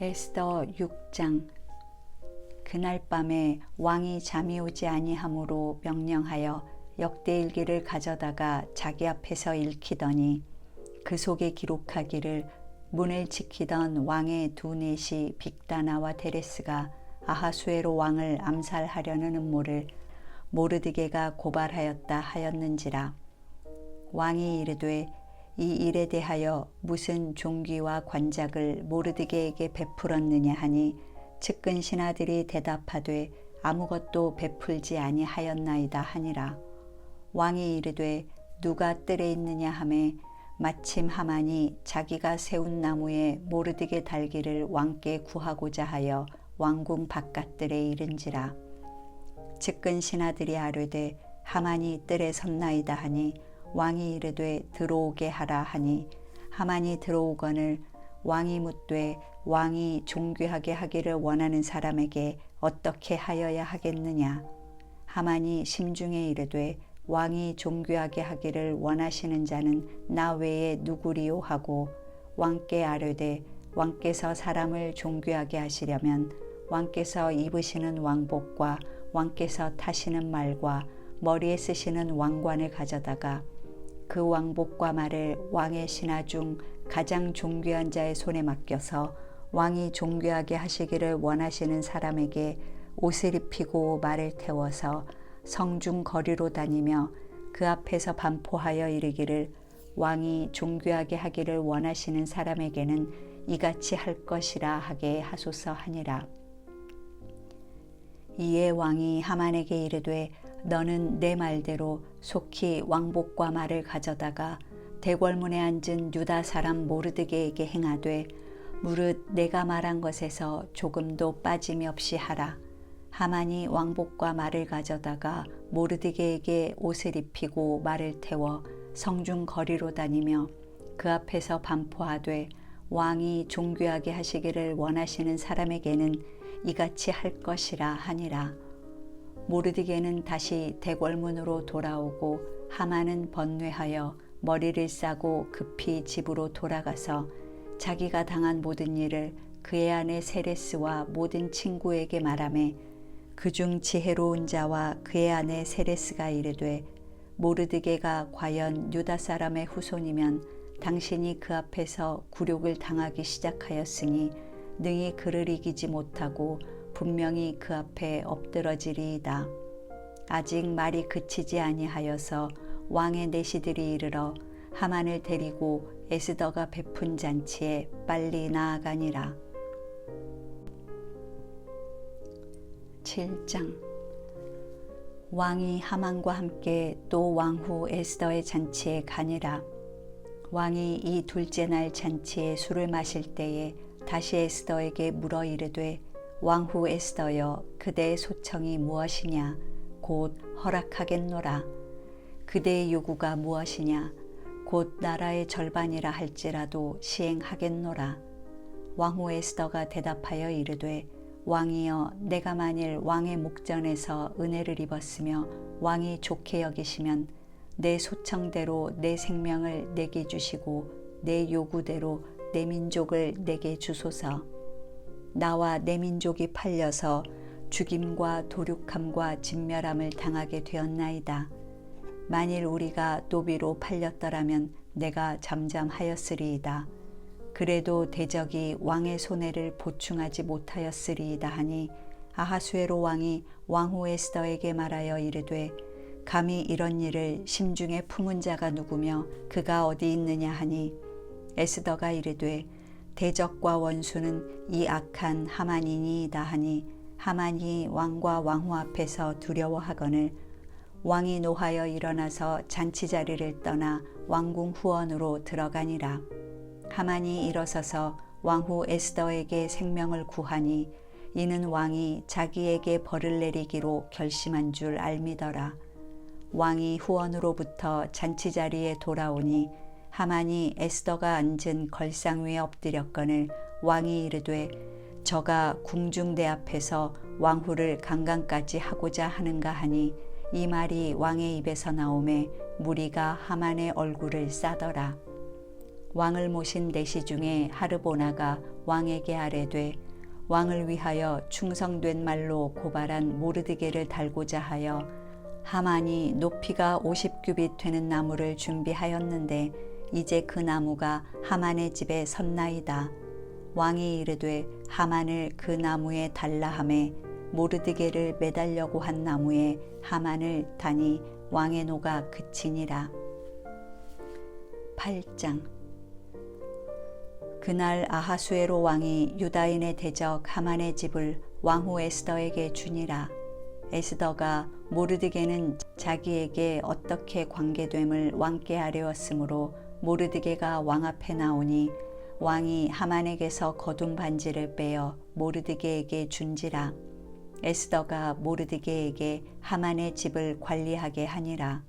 에스더 6장. 그날 밤에 왕이 잠이 오지 아니하므로 명령하여 역대일기를 가져다가 자기 앞에서 읽히더니 그 속에 기록하기를 문을 지키던 왕의 두 넷이 빅다나와 데레스가 아하수에로 왕을 암살하려는 음모를 모르드게가 고발하였다 하였는지라. 왕이 이르되 이 일에 대하여 무슨 종귀와 관작을 모르드게에게 베풀었느냐 하니 측근 신하들이 대답하되 아무것도 베풀지 아니하였나이다 하니라. 왕이 이르되 누가 뜰에 있느냐 하매 마침 하만이 자기가 세운 나무에 모르드게 달기를 왕께 구하고자 하여 왕궁 바깥들에 이른지라. 측근 신하들이 아뢰되 하만이 뜰에 섰나이다 하니 왕이 이르되 들어오게 하라 하니 하만이 들어오거늘 왕이 묻되 왕이 존귀하게 하기를 원하는 사람에게 어떻게 하여야 하겠느냐. 하만이 심중에 이르되 왕이 존귀하게 하기를 원하시는 자는 나 외에 누구리요 하고 왕께 아뢰되 왕께서 사람을 존귀하게 하시려면 왕께서 입으시는 왕복과 왕께서 타시는 말과 머리에 쓰시는 왕관을 가져다가 그 왕복과 말을 왕의 신하 중 가장 존귀한 자의 손에 맡겨서 왕이 존귀하게 하시기를 원하시는 사람에게 옷을 입히고 말을 태워서 성중 거리로 다니며 그 앞에서 반포하여 이르기를 왕이 존귀하게 하기를 원하시는 사람에게는 이같이 할 것이라 하게 하소서 하니라. 이에 왕이 하만에게 이르되 너는 내 말대로 속히 왕복과 말을 가져다가 대궐문에 앉은 유다 사람 모르드게에게 행하되 무릇 내가 말한 것에서 조금도 빠짐이 없이 하라. 하만이 왕복과 말을 가져다가 모르드게에게 옷을 입히고 말을 태워 성중 거리로 다니며 그 앞에서 반포하되 왕이 존귀하게 하시기를 원하시는 사람에게는 이같이 할 것이라 하니라. 모르드게는 다시 대궐문으로 돌아오고 하만은 번뇌하여 머리를 싸고 급히 집으로 돌아가서 자기가 당한 모든 일을 그의 아내 세레스와 모든 친구에게 말하매 그중 지혜로운 자와 그의 아내 세레스가 이르되 모르드게가 과연 유다 사람의 후손이면 당신이 그 앞에서 굴욕을 당하기 시작하였으니 능히 그를 이기지 못하고 분명히 그 앞에 엎드러지리이다. 아직 말이 그치지 아니하여서 왕의 내시들이 이르러 하만을 데리고 에스더가 베푼 잔치에 빨리 나아가니라. 7장. 왕이 하만과 함께 또 왕후 에스더의 잔치에 가니라. 왕이 이 둘째 날 잔치에 술을 마실 때에 다시 에스더에게 물어 이르되 왕후 에스더여 그대의 소청이 무엇이냐 곧 허락하겠노라. 그대의 요구가 무엇이냐 곧 나라의 절반이라 할지라도 시행하겠노라. 왕후 에스더가 대답하여 이르되 왕이여 내가 만일 왕의 목전에서 은혜를 입었으며 왕이 좋게 여기시면 내 소청대로 내 생명을 내게 주시고 내 요구대로 내 민족을 내게 주소서. 나와 내 민족이 팔려서 죽임과 도륙함과 진멸함을 당하게 되었나이다. 만일 우리가 노비로 팔렸더라면 내가 잠잠하였으리이다. 그래도 대적이 왕의 손해를 보충하지 못하였으리이다 하니 아하수에로 왕이 왕후 에스더에게 말하여 이르되 감히 이런 일을 심중에 품은 자가 누구며 그가 어디 있느냐 하니 에스더가 이르되 대적과 원수는 이 악한 하만이니이다 하니 하만이 왕과 왕후 앞에서 두려워하거늘 왕이 노하여 일어나서 잔치 자리를 떠나 왕궁 후원으로 들어가니라. 하만이 일어서서 왕후 에스더에게 생명을 구하니 이는 왕이 자기에게 벌을 내리기로 결심한 줄 알미더라. 왕이 후원으로부터 잔치 자리에 돌아오니 하만이 에스더가 앉은 걸상 위에 엎드렸거늘 왕이 이르되 저가 궁중대 앞에서 왕후를 강간까지 하고자 하는가 하니 이 말이 왕의 입에서 나오매 무리가 하만의 얼굴을 싸더라. 왕을 모신 내시 중에 하르보나가 왕에게 아뢰되 왕을 위하여 충성된 말로 고발한 모르드게를 달고자 하여 하만이 높이가 50규빗 되는 나무를 준비하였는데 이제 그 나무가 하만의 집에 섰나이다. 왕이 이르되 하만을 그 나무에 달라 하매 모르드게를 매달려고 한 나무에 하만을 다니 왕의 노가 그치니라. 8장. 그날 아하수에로 왕이 유다인의 대적 하만의 집을 왕후 에스더에게 주니라. 에스더가 모르드게는 자기에게 어떻게 관계됨을 왕께 아뢰었으므로 모르드게가 왕 앞에 나오니 왕이 하만에게서 거둔 반지를 빼어 모르드게에게 준지라. 에스더가 모르드게에게 하만의 집을 관리하게 하니라.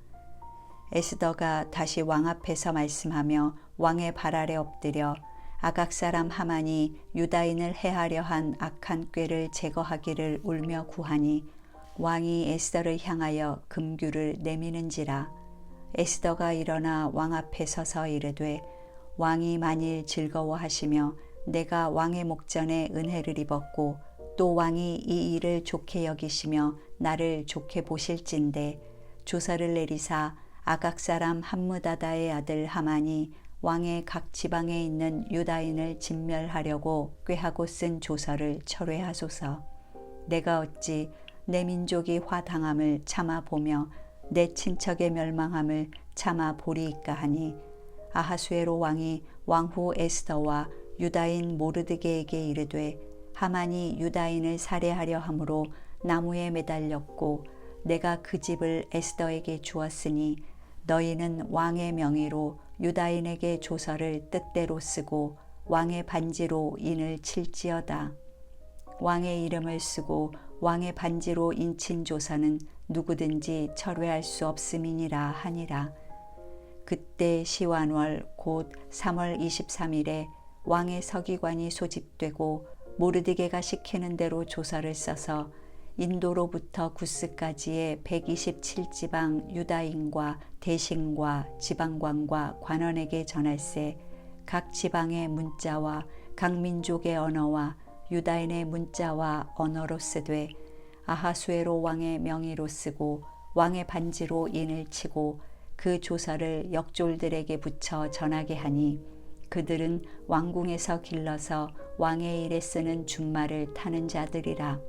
에스더가 다시 왕 앞에서 말씀하며 왕의 발 아래 엎드려 아각 사람 하만이 유다인을 해하려 한 악한 꾀를 제거하기를 울며 구하니 왕이 에스더를 향하여 금규를 내미는지라. 에스더가 일어나 왕 앞에 서서 이르되 왕이 만일 즐거워하시며 내가 왕의 목전에 은혜를 입었고 또 왕이 이 일을 좋게 여기시며 나를 좋게 보실진대 조서를 내리사 아각 사람 함므다다의 아들 하만이 왕의 각 지방에 있는 유다인을 진멸하려고 꾀하고 쓴 조서를 철회하소서. 내가 어찌 내 민족이 화당함을 참아 보며 내 친척의 멸망함을 참아 보리이까 하니 아하수에로 왕이 왕후 에스더와 유다인 모르드게에게 이르되 하만이 유다인을 살해하려 함으로 나무에 매달렸고 내가 그 집을 에스더에게 주었으니 너희는 왕의 명의로 유다인에게 조서를 뜻대로 쓰고 왕의 반지로 인을 칠지어다. 왕의 이름을 쓰고 왕의 반지로 인친 조서는 누구든지 철회할 수 없음이니라 하니라. 그때 시완월 곧 3월 23일에 왕의 서기관이 소집되고 모르드게가 시키는 대로 조서를 써서 인도로부터 구스까지의 127지방 유다인과 대신과 지방관과 관원에게 전할세 각 지방의 문자와 각 민족의 언어와 유다인의 문자와 언어로 쓰되 아하수에로 왕의 명의로 쓰고 왕의 반지로 인을 치고 그 조서를 역졸들에게 붙여 전하게 하니 그들은 왕궁에서 길러서 왕의 일에 쓰는 준말을 타는 자들이라.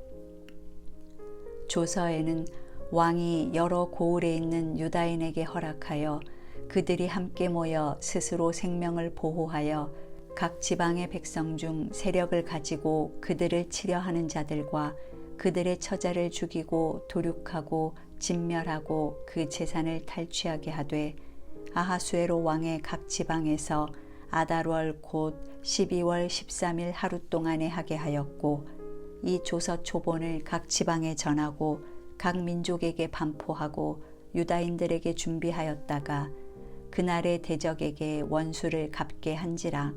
조서에는 왕이 여러 고을에 있는 유다인에게 허락하여 그들이 함께 모여 스스로 생명을 보호하여 각 지방의 백성 중 세력을 가지고 그들을 치려 하는 자들과 그들의 처자를 죽이고 도륙하고 진멸하고 그 재산을 탈취하게 하되 아하수에로 왕의 각 지방에서 아달월 곧 12월 13일 하루 동안에 하게 하였고 이 조서 초본을 각 지방에 전하고 각 민족에게 반포하고 유다인들에게 준비하였다가 그날의 대적에게 원수를 갚게 한지라.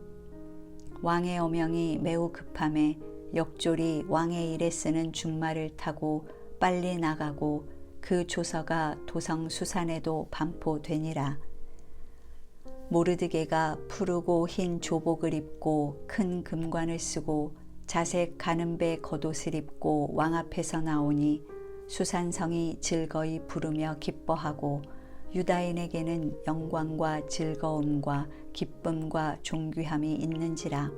왕의 어명이 매우 급함에 역졸이 왕의 일에 쓰는 준말을 타고 빨리 나가고 그 조서가 도성 수산에도 반포되니라. 모르드게가 푸르고 흰 조복을 입고 큰 금관을 쓰고 자색 가는 배 겉옷을 입고 왕 앞에서 나오니 수산성이 즐거이 부르며 기뻐하고 유다인에게는 영광과 즐거움과 기쁨과 존귀함이 있는지라.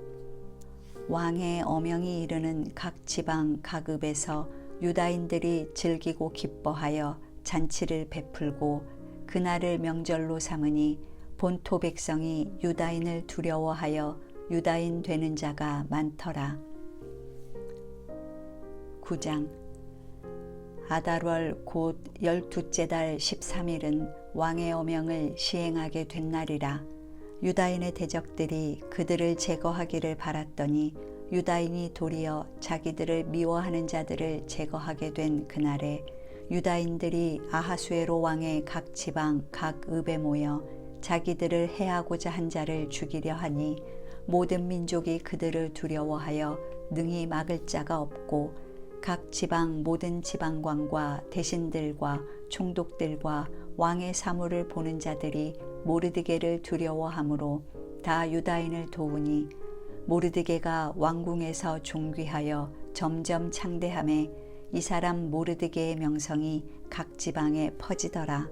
왕의 어명이 이르는 각 지방 각 읍에서 유다인들이 즐기고 기뻐하여 잔치를 베풀고 그날을 명절로 삼으니 본토 백성이 유다인을 두려워하여 유다인 되는 자가 많더라. 9장. 아달월 곧 12째 달 13일은 왕의 어명을 시행하게 된 날이라. 유다인의 대적들이 그들을 제거하기를 바랐더니 유다인이 도리어 자기들을 미워하는 자들을 제거하게 된 그날에 유다인들이 아하수에로 왕의 각 지방 각 읍에 모여 자기들을 해하고자 한 자를 죽이려 하니 모든 민족이 그들을 두려워하여 능히 막을 자가 없고 각 지방 모든 지방관과 대신들과 총독들과 왕의 사물을 보는 자들이 모르드게를 두려워하므로 다 유다인을 도우니 모르드게가 왕궁에서 존귀하여 점점 창대함에 이 사람 모르드게의 명성이 각 지방에 퍼지더라.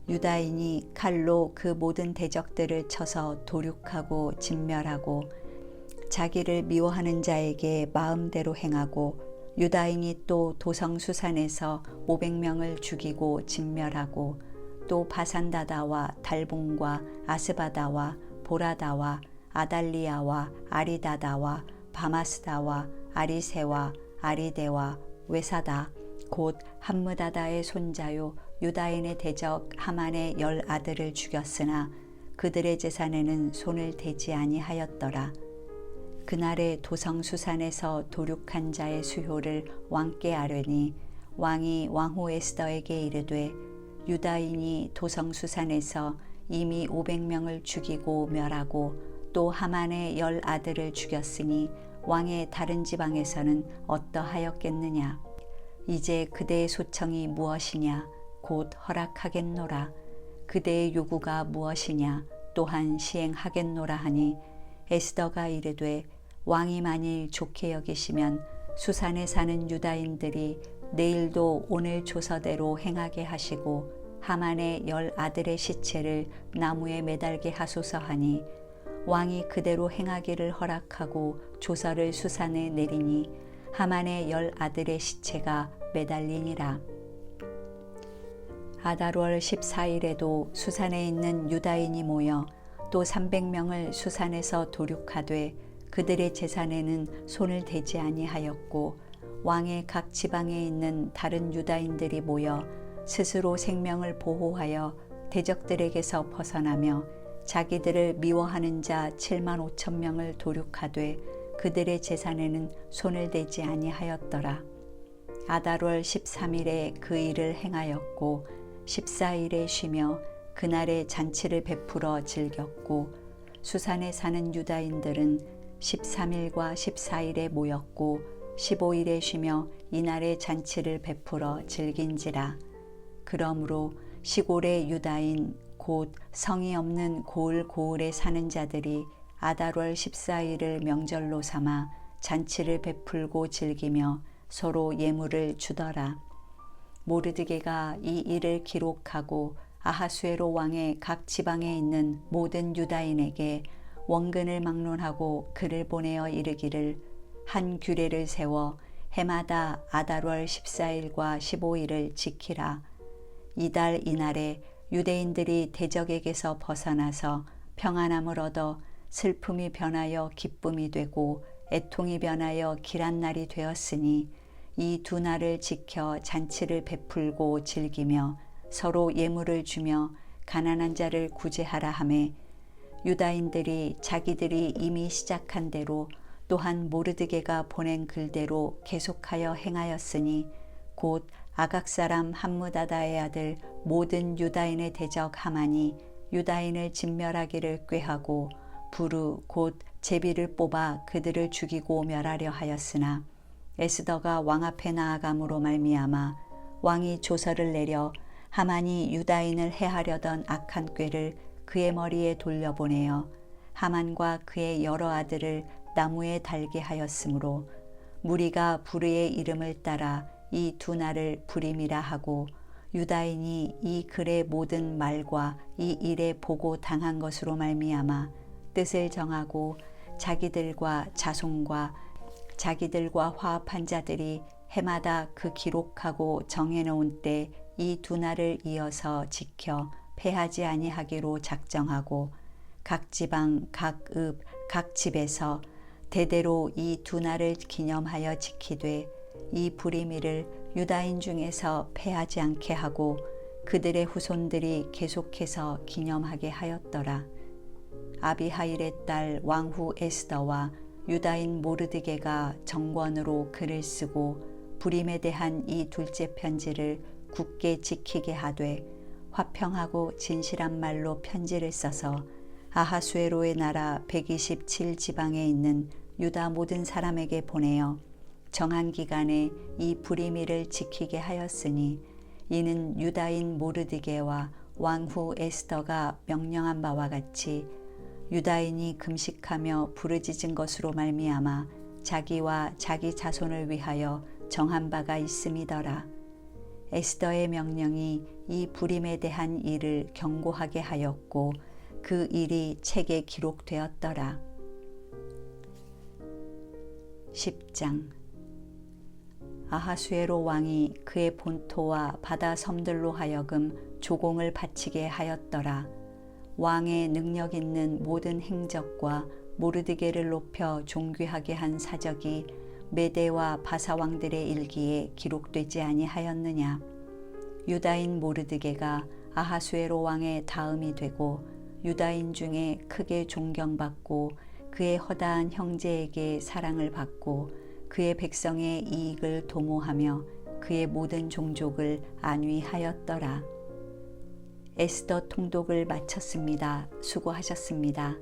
유다인이 칼로 그 모든 대적들을 쳐서 도륙하고 진멸하고 자기를 미워하는 자에게 마음대로 행하고 유다인이 또 도성수산에서 500명을 죽이고 진멸하고 또 바산다다와 달봉과 아스바다와 보라다와 아달리아와 아리다다와 바마스다와 아리세와 아리데와 외사다 곧 함므다다의 손자요 유다인의 대적 하만의 10 아들을 죽였으나 그들의 재산에는 손을 대지 아니하였더라. 그날에 도성수산에서 도륙한 자의 수효를 왕께 아뢰니 왕이 왕후 에스더에게 이르되 유다인이 도성수산에서 이미 500명을 죽이고 멸하고 또 하만의 10 아들을 죽였으니 왕의 다른 지방에서는 어떠하였겠느냐. 이제 그대의 소청이 무엇이냐. 곧 허락하겠노라. 그대의 요구가 무엇이냐. 또한 시행하겠노라 하니 에스더가 이르되 왕이 만일 좋게 여기시면 수산에 사는 유다인들이 내일도 오늘 조서대로 행하게 하시고 하만의 10 아들의 시체를 나무에 매달게 하소서 하니 왕이 그대로 행하기를 허락하고 조서를 수산에 내리니 하만의 10 아들의 시체가 매달리니라. 아달월 14일에도 수산에 있는 유다인이 모여 또 300명을 수산에서 도륙하되 그들의 재산에는 손을 대지 아니하였고 왕의 각 지방에 있는 다른 유다인들이 모여 스스로 생명을 보호하여 대적들에게서 벗어나며 자기들을 미워하는 자 7만 5천 명을 도륙하되 그들의 재산에는 손을 대지 아니하였더라. 아달월 13일에 그 일을 행하였고 14일에 쉬며 그날에 잔치를 베풀어 즐겼고 수산에 사는 유다인들은 13일과 14일에 모였고 15일에 쉬며 이날에 잔치를 베풀어 즐긴지라. 그러므로 시골의 유다인 곧 성이 없는 고을에 사는 자들이 아달월 14일을 명절로 삼아 잔치를 베풀고 즐기며 서로 예물을 주더라. 모르드게가 이 일을 기록하고 아하수에로 왕의 각 지방에 있는 모든 유다인에게 원근을 막론하고 글을 보내어 이르기를 한 규례를 세워 해마다 아달월 14일과 15일을 지키라. 이달 이날에 유대인들이 대적에게서 벗어나서 평안함을 얻어 슬픔이 변하여 기쁨이 되고 애통이 변하여 길한 날이 되었으니 이 두 날을 지켜 잔치를 베풀고 즐기며 서로 예물을 주며 가난한 자를 구제하라 하매 유다인들이 자기들이 이미 시작한 대로 또한 모르드게가 보낸 글대로 계속하여 행하였으니 곧 아각 사람 함므다다의 아들 모든 유다인의 대적 하만이 유다인을 진멸하기를 꾀하고 부르 곧 제비를 뽑아 그들을 죽이고 멸하려 하였으나 에스더가 왕 앞에 나아감으로 말미암아 왕이 조서를 내려 하만이 유다인을 해하려던 악한 꾀를 그의 머리에 돌려보내어 하만과 그의 여러 아들을 나무에 달게 하였으므로 무리가 부르의 이름을 따라 이 두 날을 부림이라 하고 유다인이 이 글의 모든 말과 이 일에 보고 당한 것으로 말미암아 뜻을 정하고 자기들과 자손과 자기들과 화합한 자들이 해마다 그 기록하고 정해놓은 때 이 두 날을 이어서 지켜 패하지 아니하기로 작정하고 각 지방, 각 읍, 각 집에서 대대로 이 두 날을 기념하여 지키되 이 부리미를 유다인 중에서 패하지 않게 하고 그들의 후손들이 계속해서 기념하게 하였더라. 아비하일의 딸 왕후 에스더와 유다인 모르드게가 정권으로 글을 쓰고 부림에 대한 이 둘째 편지를 굳게 지키게 하되 화평하고 진실한 말로 편지를 써서 아하수에로의 나라 127지방에 있는 유다 모든 사람에게 보내어 정한 기간에 이 부리미를 지키게 하였으니 이는 유다인 모르드게와 왕후 에스더가 명령한 바와 같이 유다인이 금식하며 부르짖은 것으로 말미암아 자기와 자기 자손을 위하여 정한 바가 있음이더라. 에스더의 명령이 이 불임에 대한 일을 경고하게 하였고 그 일이 책에 기록되었더라. 10장. 아하수에로 왕이 그의 본토와 바다 섬들로 하여금 조공을 바치게 하였더라. 왕의 능력 있는 모든 행적과 모르드게를 높여 존귀하게 한 사적이 메대와 바사 왕들의 일기에 기록되지 아니하였느냐. 유다인 모르드게가 아하수에로 왕의 다음이 되고 유다인 중에 크게 존경받고 그의 허다한 형제에게 사랑을 받고 그의 백성의 이익을 도모하며 그의 모든 종족을 안위하였더라. 에스더 통독을 마쳤습니다. 수고하셨습니다.